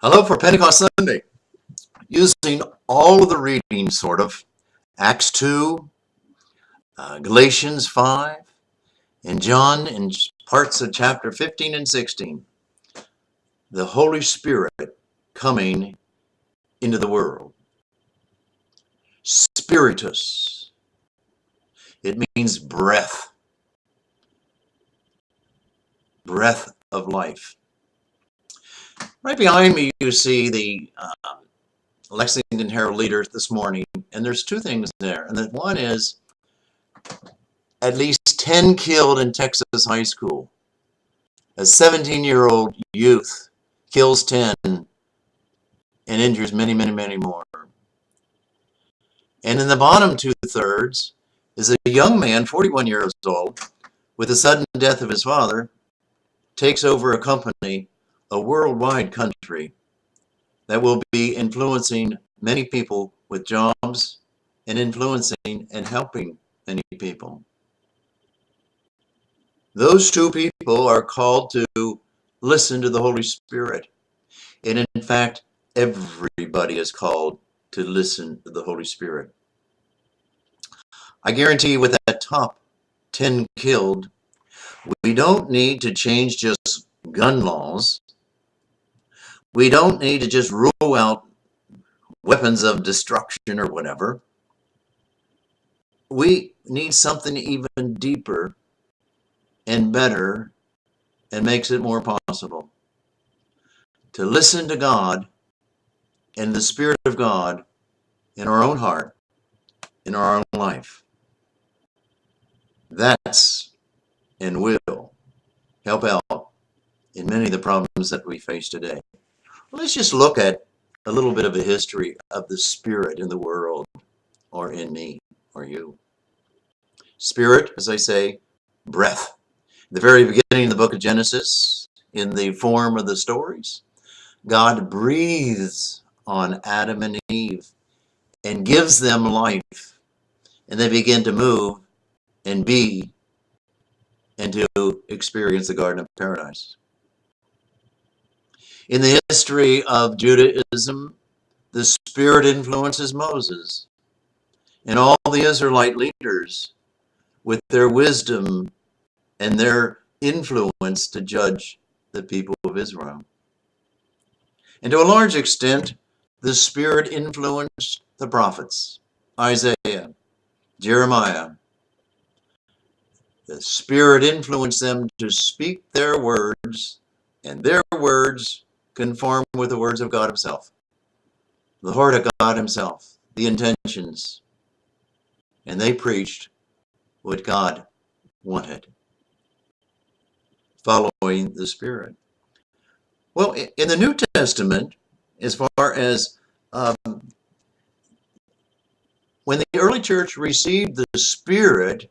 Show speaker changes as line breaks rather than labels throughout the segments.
Hello for Pentecost Sunday. Using all of the readings, sort of. Acts 2, Galatians 5, and John in parts of chapter 15 and 16. The Holy Spirit coming into the world. Spiritus. It means breath. Breath of life. Right behind me you see the Lexington Herald Leader this morning, and there's two things there. And one is at least 10 killed in Texas high school. A 17-year-old youth kills 10 and injures many, many, many more. And in the bottom two-thirds is a young man, 41 years old, with the sudden death of his father, takes over a company, a worldwide country, that will be influencing many people with jobs and influencing and helping many people. Those two people are called to listen to the Holy Spirit. And in fact, everybody is called to listen to the Holy Spirit. I guarantee you with that top 10 killed, we don't need to change just gun laws. We don't need to just rule out weapons of destruction or whatever. We need something even deeper and better and makes it more possible. To listen to God and the Spirit of God in our own heart, in our own life. That's and will help out in many of the problems that we face today. Well, let's just look at a little bit of a history of the Spirit in the world, or in me, or you. Spirit, as I say, breath. At the very beginning of the book of Genesis, in the form of the stories, God breathes on Adam and Eve and gives them life. And they begin to move and be and to experience the Garden of Paradise. In the history of Judaism, the Spirit influences Moses and all the Israelite leaders with their wisdom and their influence to judge the people of Israel. And to a large extent, the Spirit influenced the prophets, Isaiah, Jeremiah. The Spirit influenced them to speak their words, and their words conform with the words of God himself, the heart of God himself, the intentions. And they preached what God wanted, following the Spirit. Well, in the New Testament, as far as when the early church received the Spirit,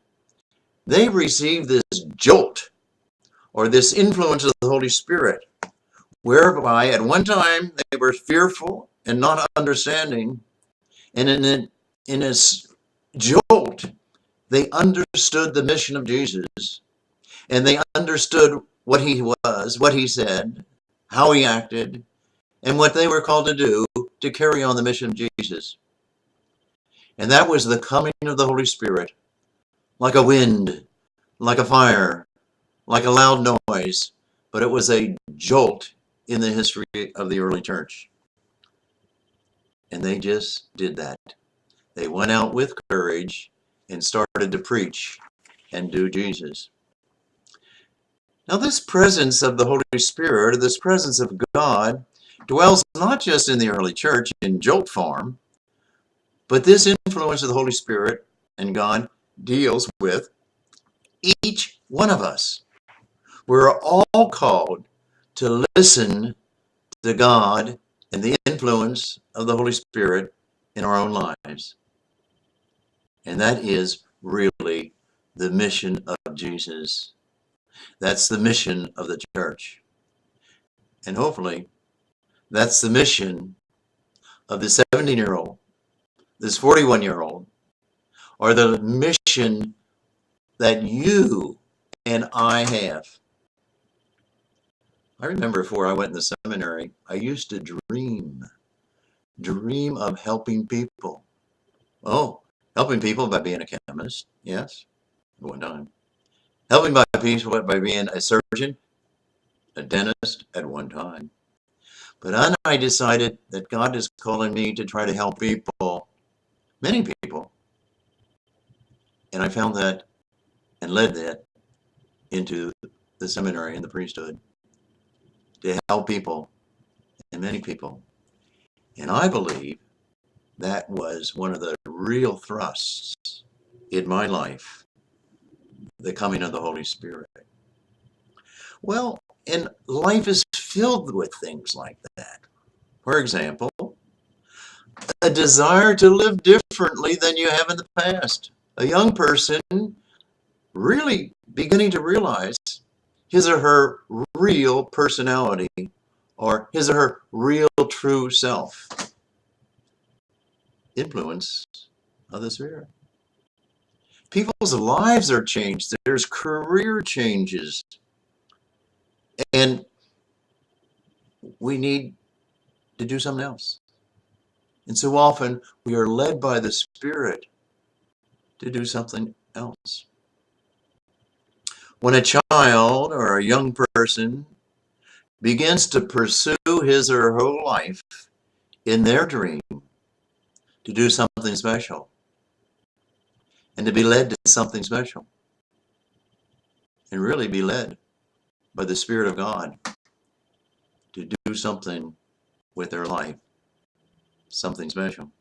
they received this jolt, or this influence of the Holy Spirit, whereby at one time they were fearful and not understanding, and in this jolt, they understood the mission of Jesus, and they understood what he was, what he said, how he acted, and what they were called to do to carry on the mission of Jesus. And that was the coming of the Holy Spirit, like a wind, like a fire, like a loud noise, but it was a jolt in the history of the early church. And they just did that. They went out with courage and started to preach and do Jesus. Now this presence of the Holy Spirit, this presence of God, dwells not just in the early church in jolt form, but this influence of the Holy Spirit and God deals with each one of us. We're all called to listen to God and the influence of the Holy Spirit in our own lives. And that is really the mission of Jesus. That's the mission of the church. And hopefully, that's the mission of the 17-year-old, this 41-year-old, or the mission that you and I have. I remember before I went in the seminary, I used to dream of helping people. Oh, helping people by being a chemist, yes, at one time. Helping by people by being a surgeon, a dentist at one time. But then I decided that God is calling me to try to help people, many people. And I found that and led that into the seminary and the priesthood to help people and many people. And I believe that was one of the real thrusts in my life, the coming of the Holy Spirit. Well, and life is filled with things like that. For example, a desire to live differently than you have in the past. A young person really beginning to realize his or her real personality or his or her real true self. Influence of the Spirit. People's lives are changed. There's career changes. And we need to do something else. And so often we are led by the Spirit to do something else. When a child or a young person begins to pursue his or her whole life in their dream to do something special and to be led to something special and really be led by the Spirit of God to do something with their life, something special.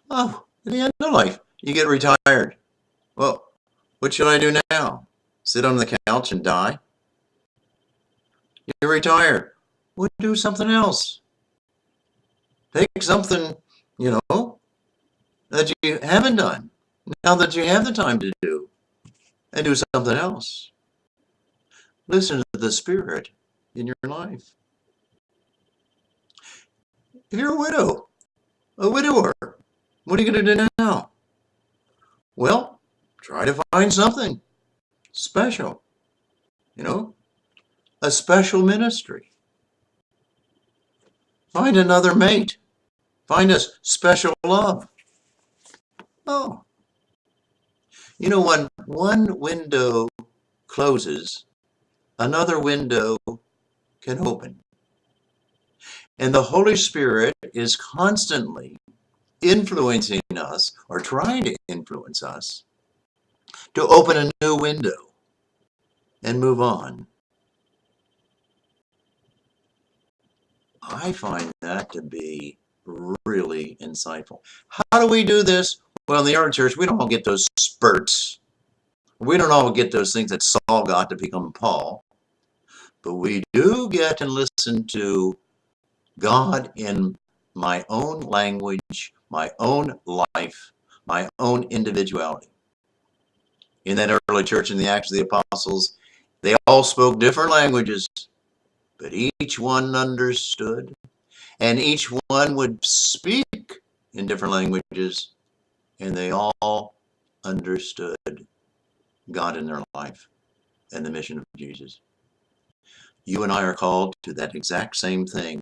Oh, at the end of life, you get retired. Well, what should I do now? Sit on the couch and die? You're retired. Well, do something else. Take something, that you haven't done now that you have the time to do, and do something else. Listen to the Spirit in your life. If you're a widower, what are you going to do now? Well, try to find something special, a special ministry. Find another mate. Find a special love. Oh, when one window closes, another window can open. And the Holy Spirit is constantly influencing us or trying to influence us to open a new window and move on. I find that to be really insightful. How do we do this? Well, in the early church, we don't all get those spurts. We don't all get those things that Saul got to become Paul. But we do get and listen to God in my own language, my own life, my own individuality. In that early church in the Acts of the Apostles, they all spoke different languages, but each one understood, and each one would speak in different languages, and they all understood God in their life and the mission of Jesus. You and I are called to that exact same thing,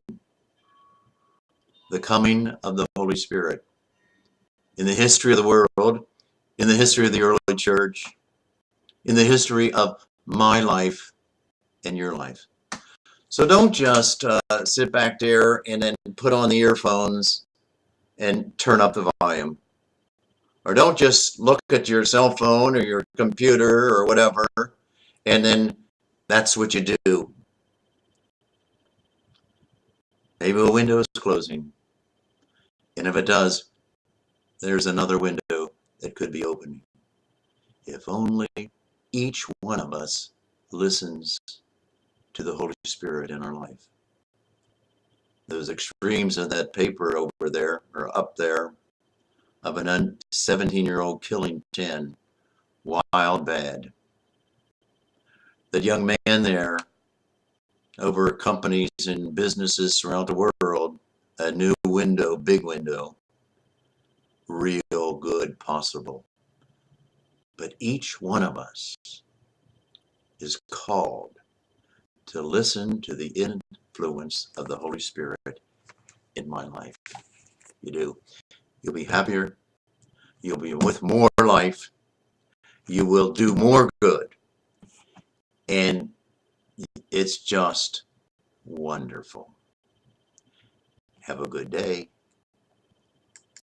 the coming of the Holy Spirit. In the history of the world, in the history of the early church, in the history of my life and your life. So don't just sit back there and then put on the earphones and turn up the volume. Or don't just look at your cell phone or your computer or whatever, and then that's what you do. Maybe a window is closing. And if it does, there's another window that could be opening. If only each one of us listens to the Holy Spirit in our life. Those extremes of that paper over there, or up there, of an 17-year-old killing 10, wild bad. That young man there, over companies and businesses around the world, a new window, big window, real good possible. But each one of us is called to listen to the influence of the Holy Spirit in my life. You do. You'll be happier. You'll be with more life. You will do more good. And it's just wonderful. Have a good day.